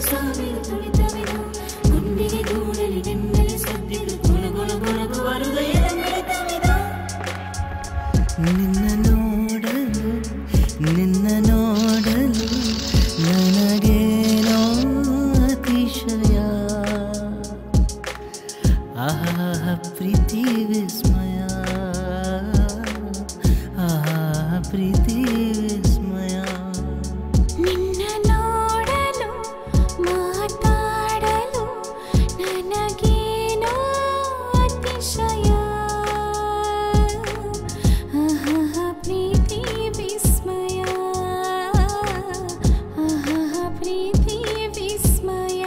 ಸಾವಿರ ತುಳಿತವಿದು ಗುಂಡಿಗೆ ಗೂಡಲಿ ನೆಮ್ಮದಿ ಸದ್ದಿದು ಗುಣಗುಣಗುಣಗುವ ಹೃದಯದ ಮಿಡಿತವಿದು ನಿನ್ನ ನೋಡಲು ನನಗೇನೋ ಅತಿಶಯ ಆಹಾ ಪ್ರೀತಿ ವಿಸ್ಮಯ ಆಹಾ ಪ್ರೀತಿ ವಿಸ್ಮಯ ನಿನ್ನ ನೋಡಲು ಮಾತಾಡಲು ನನಗೇನೋ ಅತಿಶಯ ಆಹಾ ಪ್ರೀತಿ ವಿಸ್ಮಯ ಆಹಾ ಪ್ರೀತಿ ವಿಸ್ಮಯ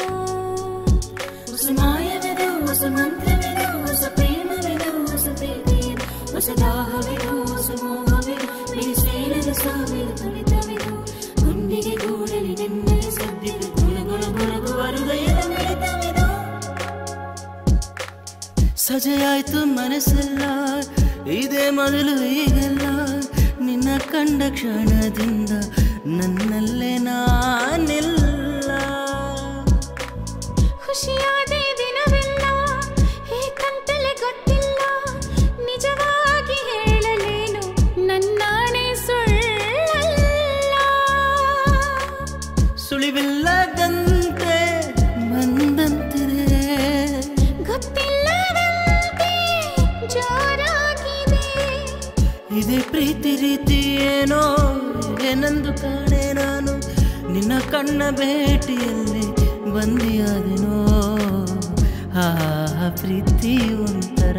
ಹೊಸ ಮಾಯವಿದು ಹೊಸ ಮಂತ್ರವಿದು ಹೊಸ ಪ್ರೇಮವಿದು ಹೊಸ ಪ್ರೀತಿಯಿದು ಹೊಸ ದಾಹವಿದು ಹೊಸ ಮೋಹವಿದು ಬಿಡಿಸೇನದ ಸಾವಿರ ತುಳಿತವಿದು ಗುಂಡಿಗೆ ಗೂಡಲಿ ನೆಮ್ಮದಿ ಸದ್ದಿದು ಗುಣಗುಣಗುಣಗುವ ಹೃದಯದ ಮಿಡಿತವಿದು ಸಜೆಯಾಯ್ತು ಮನಸ್ಸೆಲ್ಲ ಇದೇ ಮೊದಲು ಈಗೆಲ್ಲ ನಿನ್ನ ಕಂಡ ಕ್ಷಣದಿಂದ ನನ್ನಲ್ಲೇ ನಾನಿಲ್ಲ ಖುಷಿಯಾದ ದಿನವೆಲ್ಲ ಹೇಗಂತಲೇ ಗೊತ್ತಿಲ್ಲ ನಿಜವಾಗಿ ಹೇಳಲೇನು ನನ್ನಾಣೆ ಸುಳ್ಳಲ್ಲ ಸುಳಿವಿಲ್ಲದಂತೆ ಬಂದಂತಿದೆ ಗೊತ್ತಿಲ್ಲದಂತೆ ಜೋರಾಗಿದೆ ಇದೇ ಪ್ರೀತಿ ರೀತಿ ಏನೋ ಏನಂದು ಕಾಣೆ ನಾನು ನಿನ್ನ ಕಣ್ಣ ಭೇಟಿಯಲ್ಲಿ ಬಂದಿಯಾದೆನೋ ಆ ಪ್ರೀತಿ ಒಂಥರ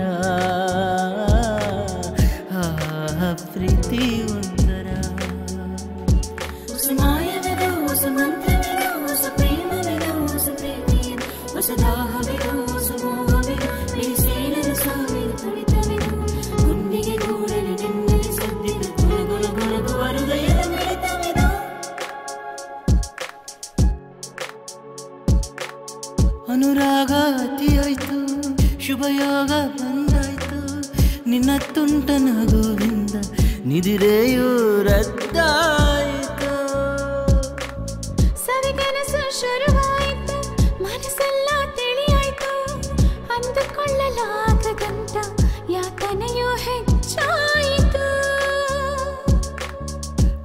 ಆ ಪ್ರೀತಿ ಒಂಥರ ಹೊಸ ಮಾಯವಿದು ಹೊಸ ಮಂತ್ರವಿದು ಹೊಸ ಪ್ರೇಮವಿದು ಹೊಸ ಪ್ರೀತಿಯಿದು ಹೊಸ ದಾಹವಿದು ಹೊಸ ಮೋಹವಿದು ಬಿಡಿಸೇನದ ಸಾವಿರ ತುಳಿತವಿದು ಗುಂಡಿಗೆ ಗೂಡಲಿ ನೆಮ್ಮದಿ ಸದ್ದಿದು ಗುಣಗುಣಗುಣಗುವ ಹೃದಯದ ಮಿಡಿತವಿದು ಅನುರಾಗ ಅತಿಯಾಯ್ತು ಶುಭಯೋಗ ಬಂದಾಯ್ತು ನಿನ್ನ ತುಂಟ ನಗುವಿಂದ ನಿದಿರೆಯೂ ರದ್ದಾಯಿತು ಸವಿಗನಸು ಶುರುವಾಯಿತು ಮನಸ್ಸೆಲ್ಲ ತಿಳಿಯಾಯ್ತು ಅಂದುಕೊಳ್ಳಲಾಗದಂತ ಯಾತನೆಯೂ ಹೆಚ್ಚಾಯಿತು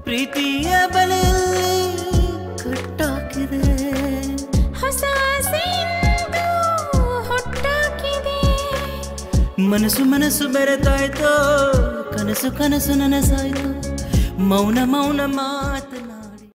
ಪ್ರೀತಿಯ ಬಲೆಯಲ್ಲಿ ಕಟ್ಟಾಕಿದೆ ಹೊಸ ಆಸೆಯಿಂದ ಹುಟ್ಟಾಕಿದೆ ಮನಸ್ಸು ಬೆರೆತಾಯ್ತೋ ಕನಸು ನನಸಾಯ್ತು ಮೌನ ಮಾತನ